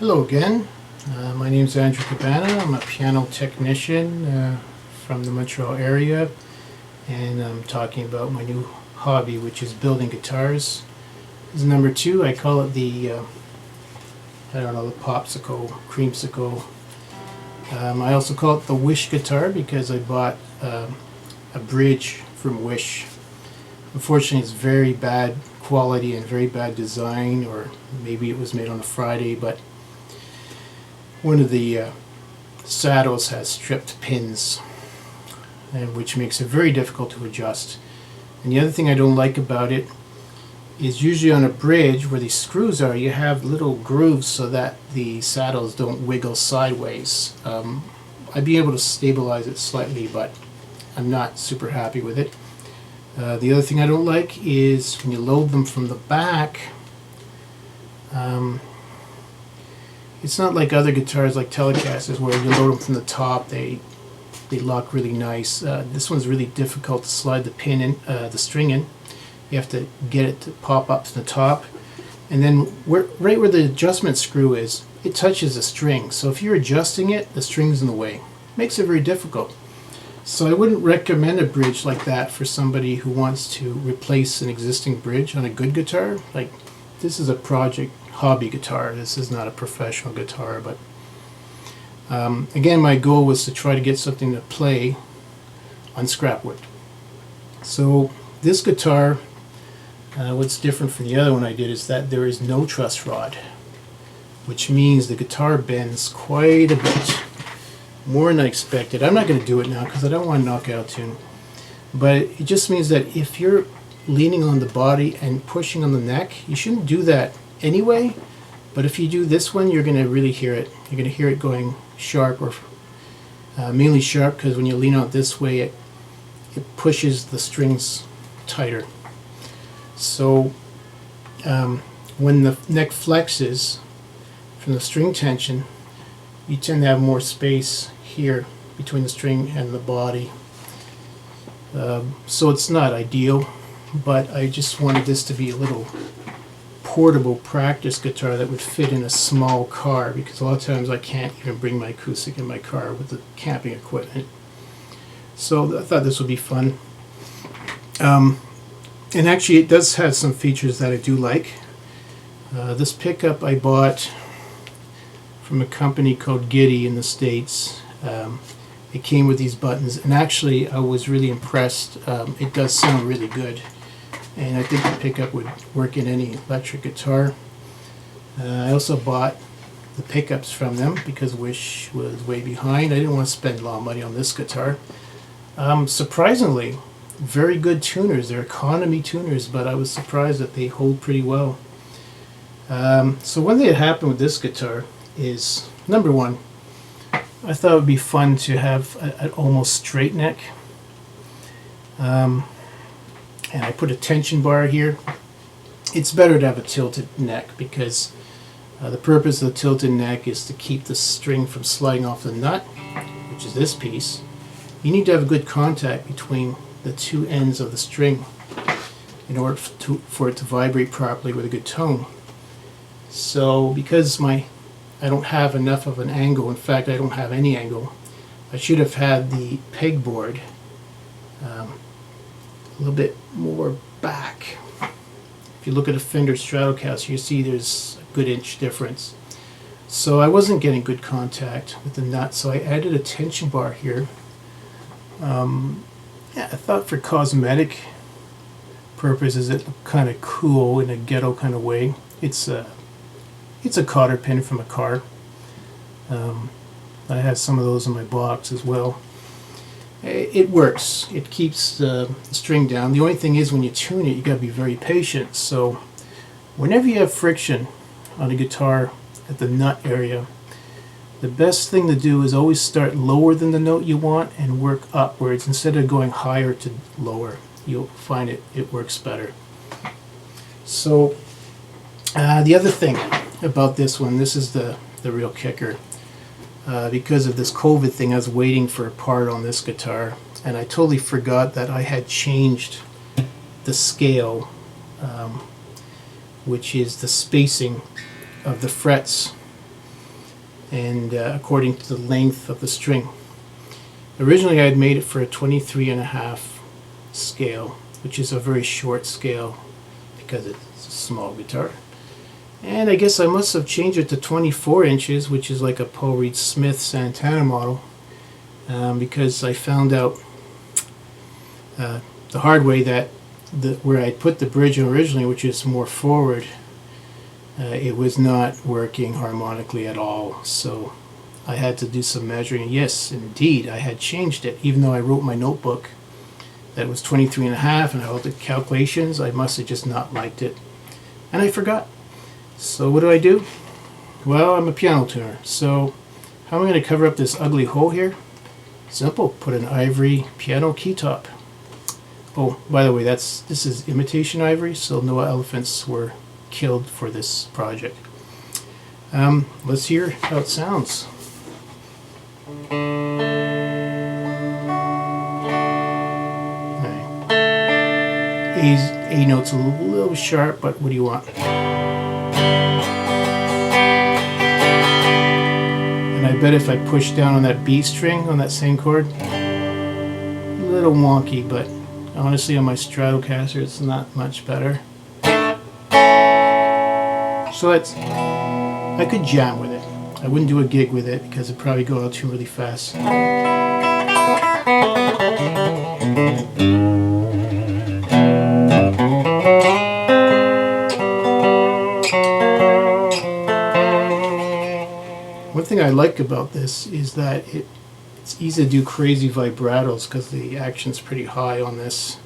Hello again. My name is Andrew Cabana. I'm a piano technician from the Montreal area, and I'm talking about my new hobby, which is building guitars. This is number 2. I call it the, the Popsickle, Creamsicle. I also call it the Wish guitar because I bought a bridge from Wish. Unfortunately, it's very bad quality and very bad design, or maybe it was made on a Friday, but one of the saddles has stripped pins, and which makes it very difficult to adjust. And the other thing I don't like about it is usually on a bridge where these screws are, you have little grooves so that the saddles don't wiggle sideways. I'd be able to stabilize it slightly, but I'm not super happy with it. The other thing I don't like is when you load them from the back, it's not like other guitars like Telecasters where you load them from the top, they lock really nice. This one's really difficult to slide the pin in, the string in. You have to get it to pop up to the top, and then right where the adjustment screw is, it touches the string. So if you're adjusting it, the string's in the way. Makes it very difficult. So I wouldn't recommend a bridge like that for somebody who wants to replace an existing bridge on a good guitar. Like, this is a project hobby guitar. This is not a professional guitar, but again, my goal was to try to get something to play on scrap wood. So this guitar, what's different from the other one I did is that there is no truss rod, which means the guitar bends quite a bit. More than I expected. I'm not going to do it now because I don't want to knock out a tune. But it just means that if you're leaning on the body and pushing on the neck, you shouldn't do that anyway. But if you do this one, you're going to really hear it. You're going to hear it going sharp, or mainly sharp, because when you lean out this way, it pushes the strings tighter. So when the neck flexes from the string tension, you tend to have more space here between the string and the body. So it's not ideal, but I just wanted this to be a little portable practice guitar that would fit in a small car, because a lot of times I can't even bring my acoustic in my car with the camping equipment. So I thought this would be fun. And actually it does have some features that I do like. This pickup I bought from a company called Giddy in the States. It came with these buttons, and actually I was really impressed. It does sound really good, and I think the pickup would work in any electric guitar. I also bought the pickups from them because Wish was way behind. I didn't want to spend a lot of money on this guitar. Surprisingly, very good tuners. They're economy tuners, but I was surprised that they hold pretty well. So one thing that happened with this guitar is, number one, I thought it would be fun to have an almost straight neck. And I put a tension bar here. It's better to have a tilted neck because the purpose of the tilted neck is to keep the string from sliding off the nut, which is this piece. You need to have a good contact between the two ends of the string in order for it to vibrate properly with a good tone. So because I don't have enough of an angle, in fact I don't have any angle, I should have had the pegboard a little bit more back. If you look at a Fender Stratocaster, you see there's a good inch difference. So I wasn't getting good contact with the nut, so I added a tension bar here. Yeah, I thought for cosmetic purposes it looked kind of cool in a ghetto kind of way. It's a cotter pin from a car. I have some of those in my box as well. It works. It keeps the string down. The only thing is, when you tune it, you got to be very patient. So whenever you have friction on a guitar at the nut area, the best thing to do is always start lower than the note you want and work upwards instead of going higher to lower. You'll find it works better. So the other thing about this one, this is the real kicker. Because of this COVID thing, I was waiting for a part on this guitar, and I totally forgot that I had changed the scale, which is the spacing of the frets and according to the length of the string. Originally I had made it for a 23.5 scale, which is a very short scale because it's a small guitar. And I guess I must have changed it to 24 inches, which is like a Paul Reed Smith Santana model, because I found out the hard way that where I put the bridge originally, which is more forward, it was not working harmonically at all. So I had to do some measuring. Yes, indeed, I had changed it. Even though I wrote my notebook that it was 23.5 and all the calculations, I must have just not liked it. And I forgot. So what do? Well, I'm a piano tuner. So how am I going to cover up this ugly hole here? Simple. Put an ivory piano key top. Oh, by the way, this is imitation ivory, so no elephants were killed for this project. Let's hear how it sounds. A note's a little sharp, but what do you want? And I bet if I push down on that B string on that same chord, a little wonky, but honestly on my Stratocaster it's not much better. So I could jam with it. I wouldn't do a gig with it because it'd probably go out tune really fast. One thing I like about this is that it's easy to do crazy vibratos because the action's pretty high on this.